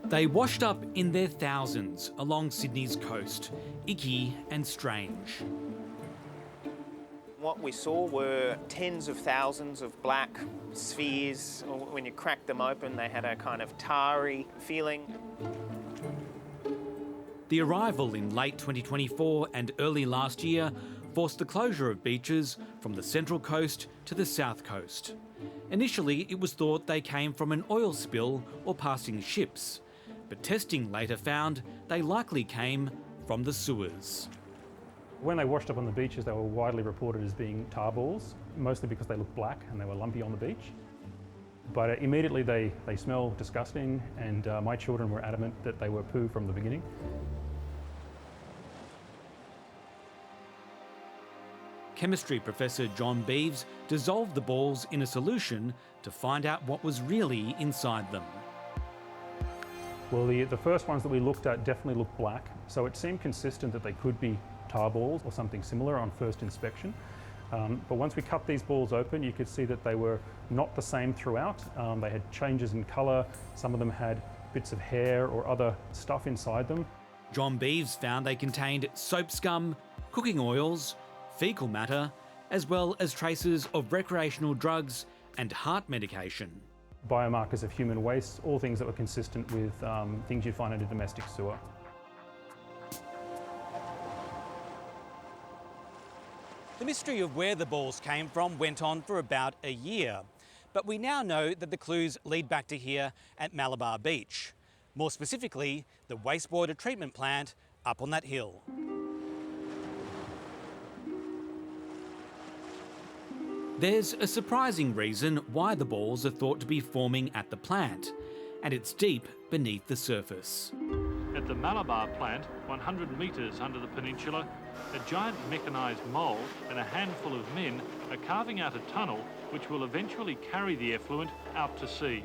They washed up in their thousands along Sydney's coast, icky and strange. What we saw were tens of thousands of black spheres. When you cracked them open, they had a kind of tarry feeling. The arrival in late 2024 and early last year forced the closure of beaches from the Central Coast to the South Coast. Initially, it was thought they came from an oil spill or passing ships, but testing later found they likely came from the sewers. When they washed up on the beaches, they were widely reported as being tar balls, mostly because they looked black and they were lumpy on the beach. But immediately they smell disgusting, and my children were adamant that they were poo from the beginning. Chemistry professor John Beeves dissolved the balls in a solution to find out what was really inside them. Well, the first ones that we looked at definitely looked black, so it seemed consistent that they could be tar balls or something similar on first inspection. But once we cut these balls open, you could see that they were not the same throughout. They had changes in colour, some of them had bits of hair or other stuff inside them. John Beeves found they contained soap scum, cooking oils, faecal matter, as well as traces of recreational drugs and heart medication. Biomarkers of human waste, all things that were consistent with things you'd find in a domestic sewer. The mystery of where the balls came from went on for about a year, but we now know that the clues lead back to here at Malabar Beach. More specifically, the wastewater treatment plant up on that hill. There's a surprising reason why the balls are thought to be forming at the plant, and it's deep beneath the surface. At the Malabar plant, 100 metres under the peninsula, a giant mechanised mole and a handful of men are carving out a tunnel which will eventually carry the effluent out to sea.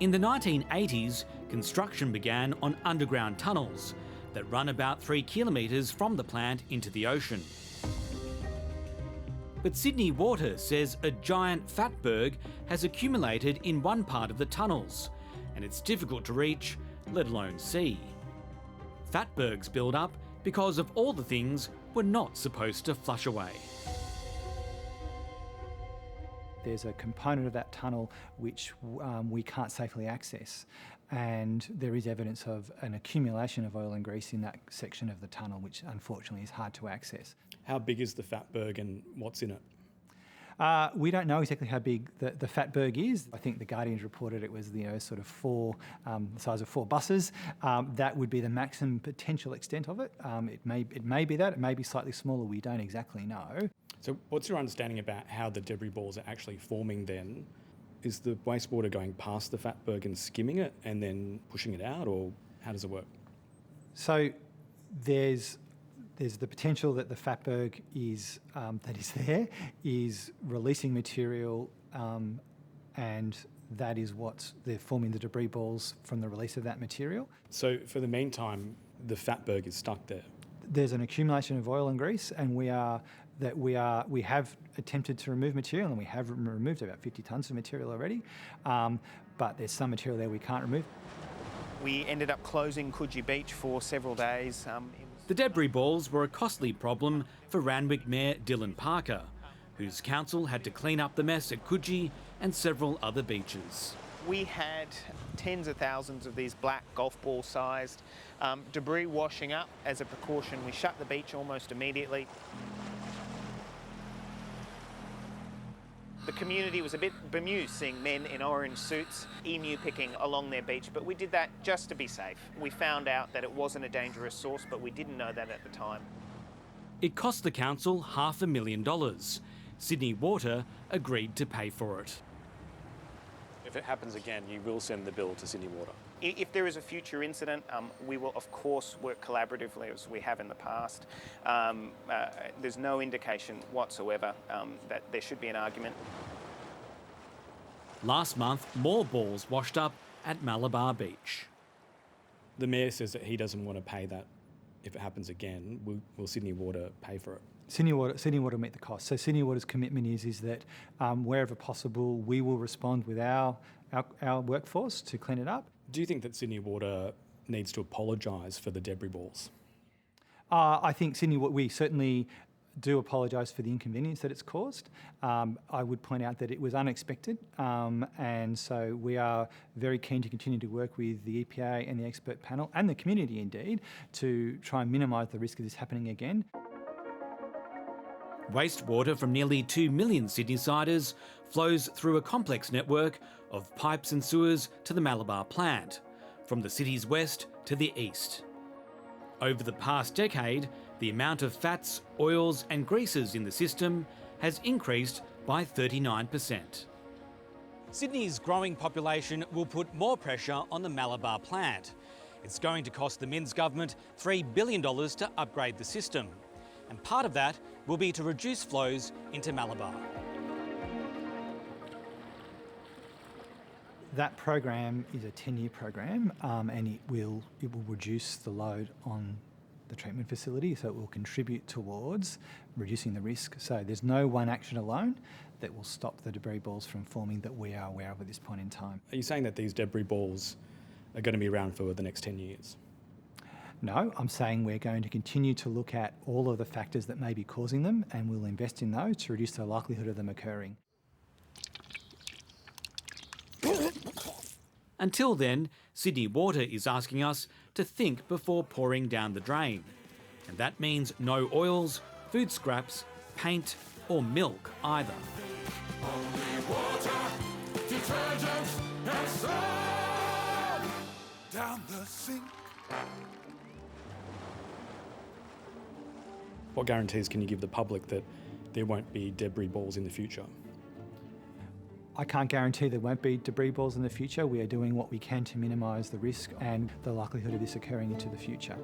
In the 1980s, construction began on underground tunnels that run about 3 kilometres from the plant into the ocean. But Sydney Water says a giant Fatberg has accumulated in one part of the tunnels, and it's difficult to reach, let alone see. Fatbergs build up because of all the things we're not supposed to flush away. There's a component of that tunnel which we can't safely access, and there is evidence of an accumulation of oil and grease in that section of the tunnel, which unfortunately is hard to access. How big is the Fatberg and what's in it? We don't know exactly how big the Fatberg is. I think the Guardian's reported it was sort of the size of 4 buses. That would be the maximum potential extent of it. It may be that, it may be slightly smaller, we don't exactly know. So what's your understanding about how the debris balls are actually forming then? Is the wastewater going past the Fatberg and skimming it and then pushing it out, or how does it work? So there's the potential that the Fatberg is releasing material, and that is they're forming the debris balls from the release of that material. So for the meantime, the Fatberg is stuck there. There's an accumulation of oil and grease, and we have attempted to remove material, and we have removed about 50 tonnes of material already, but there's some material there we can't remove. We ended up closing Coogee Beach for several days. The debris balls were a costly problem for Randwick Mayor Dylan Parker, whose council had to clean up the mess at Coogee and several other beaches. We had tens of thousands of these black golf ball sized debris washing up. As a precaution, we shut the beach almost immediately. The community was a bit bemused seeing men in orange suits emu picking along their beach, but we did that just to be safe. We found out that it wasn't a dangerous source, but we didn't know that at the time. It cost the council $500,000. Sydney Water agreed to pay for it. If it happens again, you will send the bill to Sydney Water? If there is a future incident, we will of course work collaboratively as we have in the past. There's no indication whatsoever that there should be an argument. Last month, more balls washed up at Malabar Beach. The Mayor says that he doesn't want to pay that if it happens again. Will Sydney Water pay for it? Sydney Water will meet the cost. So Sydney Water's commitment is that wherever possible, we will respond with our workforce to clean it up. Do you think that Sydney Water needs to apologise for the debris balls? I think we certainly do apologise for the inconvenience that it's caused. I would point out that it was unexpected, and so we are very keen to continue to work with the EPA and the expert panel and the community indeed to try and minimise the risk of this happening again. Wastewater from nearly 2 million Sydneysiders flows through a complex network of pipes and sewers to the Malabar plant, from the city's west to the east. Over the past decade, the amount of fats, oils and greases in the system has increased by 39%. Sydney's growing population will put more pressure on the Malabar plant. It's going to cost the Minns government $3 billion to upgrade the system, and part of that will be to reduce flows into Malabar. That program is a 10-year program, and it will reduce the load on the treatment facility, so it will contribute towards reducing the risk. So there's no one action alone that will stop the debris balls from forming that we are aware of at this point in time. Are you saying that these debris balls are going to be around for the next 10 years? No, I'm saying we're going to continue to look at all of the factors that may be causing them, and we'll invest in those to reduce the likelihood of them occurring. Until then, Sydney Water is asking us to think before pouring down the drain. And that means no oils, food scraps, paint or milk either. Only water, detergent and soap down the sink. What guarantees can you give the public that there won't be debris balls in the future? I can't guarantee there won't be debris balls in the future. We are doing what we can to minimise the risk and the likelihood of this occurring into the future.